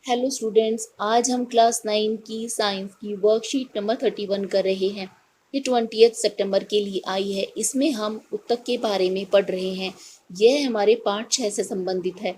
Hello students, आज हम class 9 की साइंस की वर्कशीट नंबर 31 कर रहे हैं। ये 20 सितंबर के लिए आई है। इसमें हम उत्तक के बारे में पढ़ रहे हैं। यह हमारे पार्ट 6 से संबंधित है।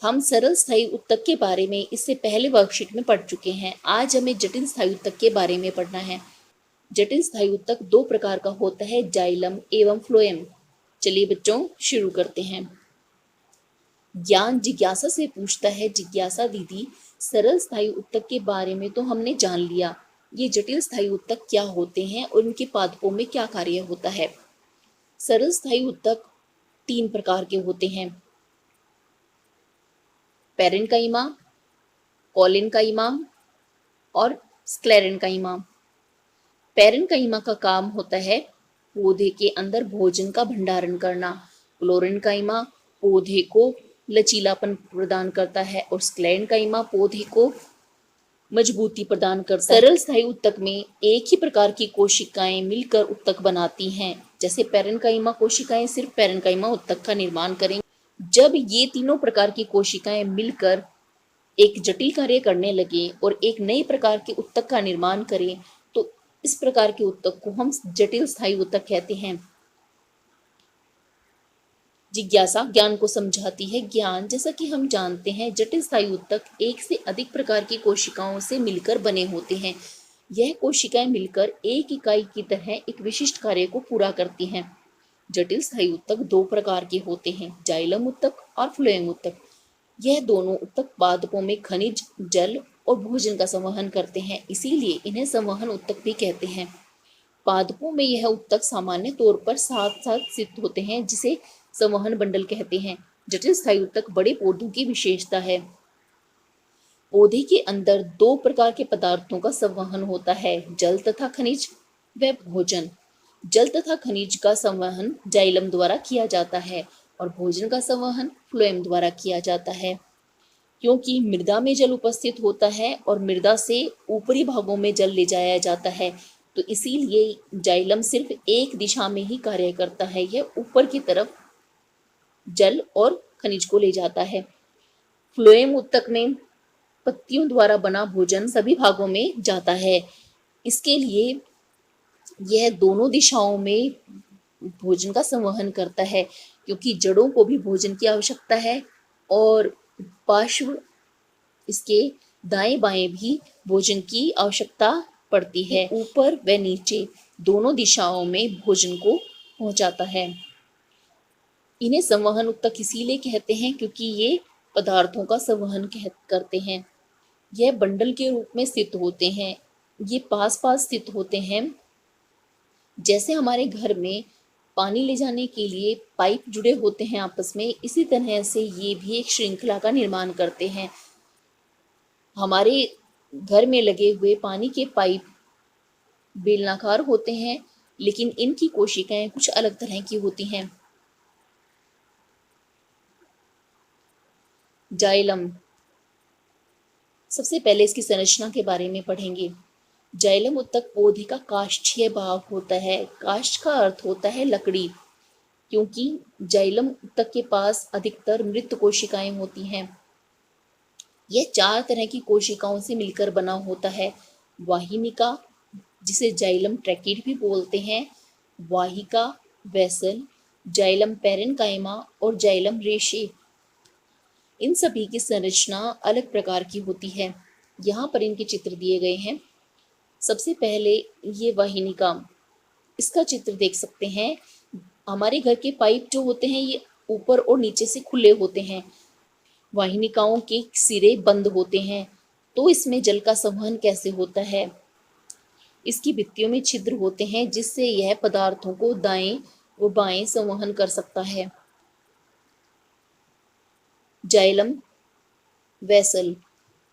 हम सरल स्थायी उत्तक के बारे में इससे पहले वर्कशीट में पढ़ चुके हैं। आज हमें जटिल स्थायी उत्तक के बारे में पढ़ना है। जटिल स्थायी उत्तक दो प्रकार का होता है, जाइलम एवं फ्लोएम। चलिए बच्चों, शुरू करते हैं। ज्ञान जिज्ञासा से पूछता है। जिज्ञासा दीदी, सरल स्थायी उत्तक के बारे में तो हमने जान लिया, ये जटिल स्थायी उत्तक क्या होते हैं और इनके पादपों में क्या कार्य होता है। सरल स्थायी उत्तक तीन प्रकार के होते हैं, पैरेन्काइमा, कॉलेन्काइमा और स्क्लेरेन्काइमा। पैरेन्काइमा का काम होता है पौधे के अंदर भोजन का भंडारण करना। क्लोरेन्काइमा पौधे को लचीलापन प्रदान करता है और स्क्लेरेन्काइमा पौधे को मजबूती प्रदान करता है। सरल स्थायी उत्तक में एक ही प्रकार की कोशिकाएं मिलकर उत्तक बनाती हैं। जैसे पैरेन्काइमा कोशिकाएं सिर्फ पैरेन्काइमा उत्तक का निर्माण करेंगी। जब ये तीनों प्रकार की कोशिकाएं मिलकर एक जटिल कार्य करने लगे और एक नए प्रकार के उत्तक का निर्माण करें, तो इस प्रकार के उत्तक को हम जटिल स्थायी उत्तक कहते हैं। जिज्ञासा ज्ञान को समझाती है। ज्ञान, जैसा कि हम जानते हैं, जटिल स्थायी उत्तक एक से अधिक प्रकार की कोशिकाओं से मिलकर बने होते हैं। यह कोशिकाएं मिलकर एक इकाई की तरह एक विशिष्ट कार्य को पूरा करती हैं। जटिल स्थायी उत्तक दो प्रकार के होते हैं, जाइलम उत्तक और फ्लोएम उत्तक। यह दोनों उत्तक पादपों में खनिज, जल और भोजन का संवहन करते हैं, इसीलिए इन्हें संवहन उत्तक भी कहते हैं। पादपों में यह उत्तक सामान्य तौर पर साथ साथ स्थित होते हैं, जिसे संवहन बंडल कहते हैं। जटिल स्थायी उत्तक बड़े पौधों की विशेषता है। पौधे के अंदर दो प्रकार के पदार्थों का संवहन होता है, जल तथा खनिज व भोजन। जल तथा खनिज का संवहन जाइलम द्वारा किया जाता है और भोजन का संवहन फ्लोएम द्वारा किया जाता है। क्योंकि मृदा में जल उपस्थित होता है और मृदा से ऊपरी भागों में जल ले जाया जाता है, तो इसीलिए जाइलम सिर्फ एक दिशा में ही कार्य करता है। यह ऊपर की तरफ जल और खनिज को ले जाता है। फ्लोएम उत्तक में पत्तियों द्वारा बना भोजन सभी भागों में जाता है। इसके लिए यह दोनों दिशाओं में भोजन का संवहन करता है, क्योंकि जड़ों को भी भोजन की आवश्यकता है और पार्श्व इसके दाएं बाएं भी भोजन की आवश्यकता पड़ती है। ऊपर व नीचे दोनों दिशाओं में भोजन को पहुंचाता है। इन्हें संवहन उत्तक इसीलिए कहते हैं क्योंकि ये पदार्थों का संवहन करते हैं। यह बंडल के रूप में स्थित होते हैं। ये पास पास स्थित होते हैं। जैसे हमारे घर में पानी ले जाने के लिए पाइप जुड़े होते हैं आपस में, इसी तरह से ये भी एक श्रृंखला का निर्माण करते हैं। हमारे घर में लगे हुए पानी के पाइप बेलनाकार होते हैं, लेकिन इनकी कोशिकाएं कुछ अलग तरह की होती हैं। जाइलम, सबसे पहले इसकी संरचना के बारे में पढ़ेंगे। जाइलम उत्तक पौधे का काष्ठीय भाग होता है। काष्ठ का अर्थ होता है लकड़ी, क्योंकि जाइलम उत्तक के पास अधिकतर मृत कोशिकाएं होती हैं। यह चार तरह की कोशिकाओं से मिलकर बना होता है। वाहिनिका, जिसे जाइलम ट्रैकिड भी बोलते हैं, वाहिका, वेसल, जाइलम पैरेन्काइमा और जाइलम रेशे। इन सभी की संरचना अलग प्रकार की होती है। यहाँ पर इनके चित्र दिए गए हैं। सबसे पहले ये वाहिनिका, इसका चित्र देख सकते हैं। हमारे घर के पाइप जो होते हैं ये ऊपर और नीचे से खुले होते हैं। वाहिनिकाओं के सिरे बंद होते हैं, तो इसमें जल का संवहन कैसे होता है? इसकी भित्तियों में छिद्र होते हैं, जिससे यह पदार्थों को दाएं व बाएं संवहन कर सकता है। जाइलम वेसल,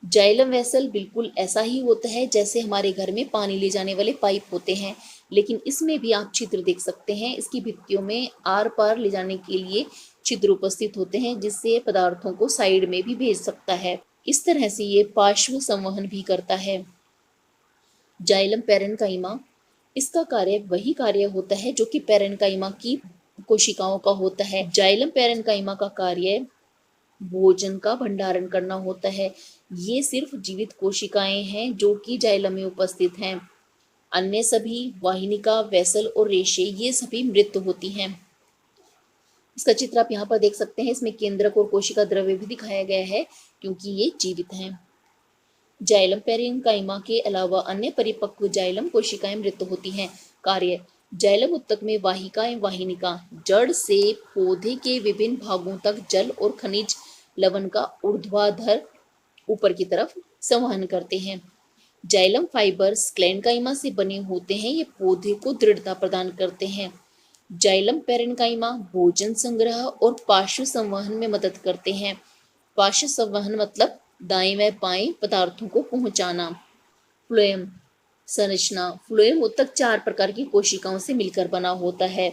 जाइलम वेसल बिल्कुल ऐसा ही होता है जैसे हमारे घर में पानी ले जाने वाले पाइप होते हैं, लेकिन इसमें भी आप छिद्र देख सकते हैं। इसकी भित्तियों में आर पार ले जाने के लिए छिद्र उपस्थित होते हैं, जिससे पदार्थों को साइड में भी भेज सकता है। इस तरह से ये पार्श्व संवहन भी करता है। जाइलम पैरेन्काइमा, इसका कार्य वही कार्य होता है जो कि पैरेन्काइमा की कोशिकाओं का होता है। जाइलम पैरेन्काइमा का कार्य भोजन का भंडारण करना होता है। ये सिर्फ जीवित कोशिकाएं हैं जो कि जाइलम में उपस्थित हैं। अन्य सभी वाहिनिका, वेसल और रेशे ये सभी मृत होती हैं। इसका चित्र आप यहाँ पर देख सकते हैं। इसमें केंद्रक और कोशिका द्रव्य भी दिखाया गया है क्योंकि ये जीवित हैं। जाइलम पेरेन्काइमा के अलावा अन्य परिपक्व जाइलम कोशिकाएं मृत होती हैं। कार्य: जाइलम ऊतक में वाहिकाएं वाहिनिका जड़ से पौधे के विभिन्न भागों तक जल और खनिज लवण का ऊर्ध्वाधर ऊपर की तरफ संवहन करते हैं। जाइलम फाइबर स्क्लेरेन्काइमा से बने होते हैं। ये पौधे को दृढ़ता प्रदान करते हैं। जाइलम पेरेन्काइमा भोजन संग्रह और पार्श्व संवहन में मदद करते हैं। पार्श्व संवहन मतलब दाएं व बाएं पदार्थों को पहुंचाना। फ्लोएम संरचना: फ्लोएम ऊतक 4 प्रकार की कोशिकाओं से मिलकर बना होता है।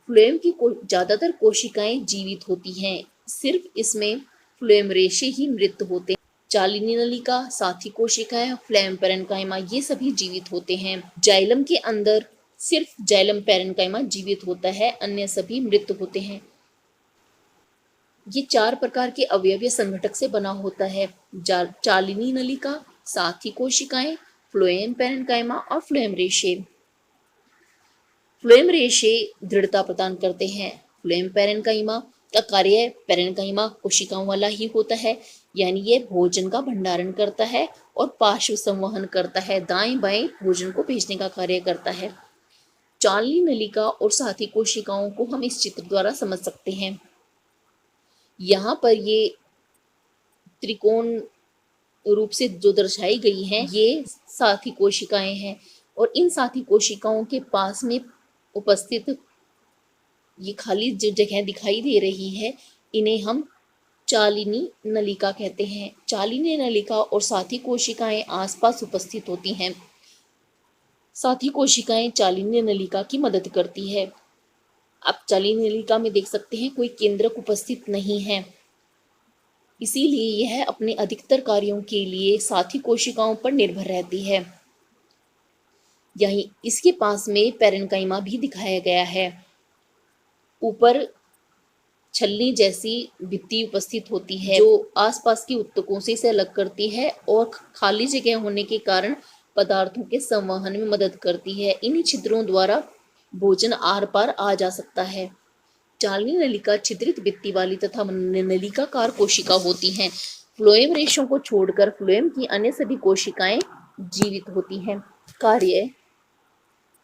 फ्लोएम की ज्यादातर कोशिकाएं जीवित होती हैं। सिर्फ इसमें फ्लोएम रेशे ही मृत होते हैं। चालिनी नलिका, साथी कोशिकाएं, फ्लोएम पेरेन्काइमा ये सभी जीवित होते हैं। जाइलम के अंदर सिर्फ जाइलम पेरेन्काइमा जीवित होता है, अन्य सभी मृत होते हैं। ये 4 प्रकार के अवयवीय संघटक से बना होता है: चालिनी नलिका, साथी कोशिकाएं, फ्लोएम पेरेन्काइमा और फ्लोएम रेशे। फ्लोएम रेशे दृढ़ता प्रदान करते हैं। फ्लोएम पेरेन्काइमा का कार्य पेरेन्काइमा कोशिकाओं वाला ही होता है, यानी ये भोजन का भंडारण करता है और पार्श्व संवहन करता है, दाएं बाएं भोजन को भेजने का कार्य करता है। चालिनी नलिका और साथी कोशिकाओं को हम इस चित्र द्वारा समझ सकते हैं। यहाँ पर ये त्रिकोण रूप से जो दर्शाई गई हैं ये साथी कोशिकाएं हैं और इन साथी कोशिकाओं के पास में उपस्थित ये खाली जो जगह दिखाई दे रही है इन्हें हम चालिनी नलिका कहते हैं। चालिनी नलिका और साथी कोशिकाएं आसपास उपस्थित होती हैं। साथी कोशिकाएं चालिनी नलिका की मदद करती है। आप चालिनी नलिका में देख सकते हैं कोई केंद्रक उपस्थित नहीं है, इसीलिए यह अपने अधिकतर कार्यों के लिए साथी कोशिकाओं पर निर्भर रहती है। यहीं इसके पास में पेरेन्काइमा भी दिखाया गया है। ऊपर छलनी जैसी भित्ति उपस्थित होती है जो आसपास की ऊतकों से इसे अलग करती है और खाली जगह होने के कारण पदार्थों के संवहन में मदद करती है। इन्हीं छिद्रों द्वारा भोजन आर पार आ जा सकता है। चालिनी नलिका छिद्रित भित्ति वाली तथा नलिकाकार कोशिका होती हैं। फ्लोएम रेशों को छोड़कर फ्लोएम की अन्य सभी कोशिकाएं जीवित होती हैं। कार्य: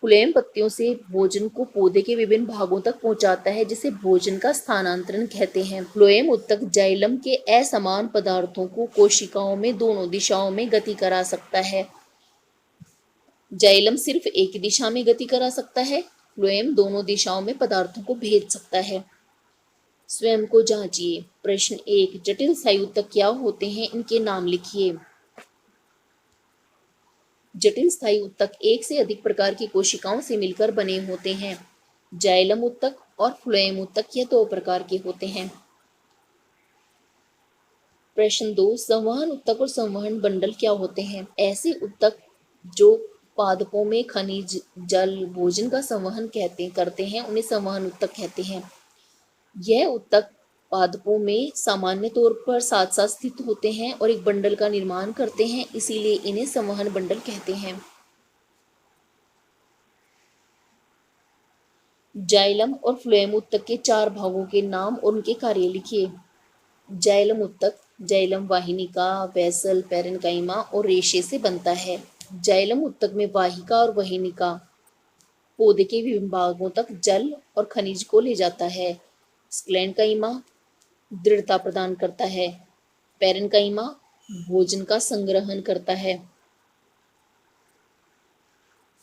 फ्लोएम पत्तियों से भोजन को पौधे के विभिन्न भागों तक पहुंचाता है, जिसे भोजन का स्थानांतरण कहते हैं। फ्लोएम ऊतक जाइलम के असमान पदार्थों को कोशिकाओं में दोनों दिशाओं में गति करा सकता है। जाइलम सिर्फ एक दिशा में गति करा सकता है, फ्लोएम दोनों दिशाओं में पदार्थों को भेज सकता है। स्वयं को जांचिए। प्रश्न 1, जटिल स्थायी ऊतक क्या होते हैं, इनके नाम लिखिए। जटिल स्थायी ऊतक एक से अधिक प्रकार की कोशिकाओं से मिलकर बने होते हैं। जाइलम ऊतक और फ्लोएम ऊतक ये 2 प्रकार के होते हैं। प्रश्न 2, संवहन ऊतक और संवहन बंडल क्या होते हैं? ऐसे ऊतक जो पादपों में खनिज, जल, भोजन का संवहन करते हैं उन्हें संवहन ऊतक कहते हैं। यह ऊतक पादपों में सामान्य तौर पर साथ साथ स्थित होते हैं और एक बंडल का निर्माण करते हैं, इसीलिए इन्हें संवहन बंडल कहते हैं। जाइलम और फ्लोएम ऊतक के 4 भागों के नाम और उनके कार्य लिखिए। जाइलम ऊतक जाइलम वाहिनिका, वेसल, पेरेन्काइमा और रेशे से बनता है। जाइलम ऊतक में वाहिका और वाहिनिका पौधे के विभिन्न भागों तक जल और खनिज को ले जाता है। स्क्लेरेन्काइमा दृढ़ता प्रदान करता है। पेरेन्काइमा भोजन का संग्रहण करता है।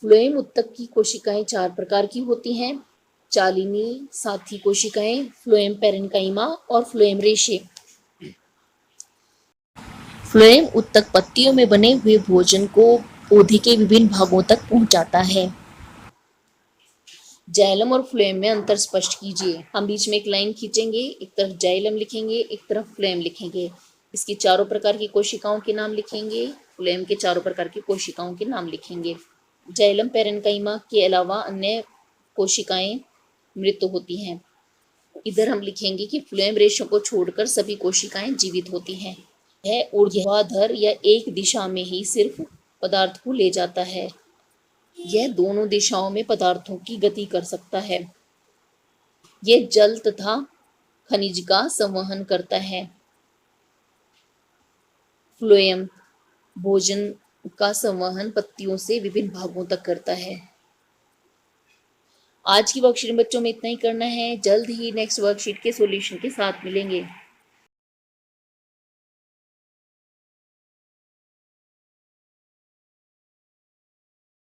फ्लोएम ऊतक की कोशिकाएं 4 प्रकार की होती हैं: चालिनी, साथी कोशिकाएं, फ्लोएम पेरेन्काइमा और फ्लोएम रेशे। फ्लोएम ऊतक पत्तियों में बने हुए भोजन को पौधे के विभिन्न भागों तक पहुंचाता है। जाइलम और फ्लोएम में अंतर स्पष्ट कीजिए। हम बीच में एक लाइन खींचेंगे, एक तरफ जाइलम लिखेंगे, एक तरफ फ्लोएम लिखेंगे। इसकी 4 प्रकार की कोशिकाओं के नाम लिखेंगे, फ्लोएम के 4 प्रकार की कोशिकाओं के नाम लिखेंगे। जाइलम पेरेन्काइमा के अलावा अन्य कोशिकाएं मृत होती हैं। इधर हम लिखेंगे कि फ्लोएम रेशो को छोड़कर सभी कोशिकाएं जीवित होती हैं। यह ऊर्ध्वाधर या एक दिशा में ही सिर्फ पदार्थ को ले जाता है। यह दोनों दिशाओं में पदार्थों की गति कर सकता है। यह जल तथा खनिज का संवहन करता है। फ्लोएम भोजन का संवहन पत्तियों से विभिन्न भागों तक करता है। आज की वर्कशीट में बच्चों में इतना ही करना है। जल्द ही नेक्स्ट वर्कशीट के सॉल्यूशन के साथ मिलेंगे।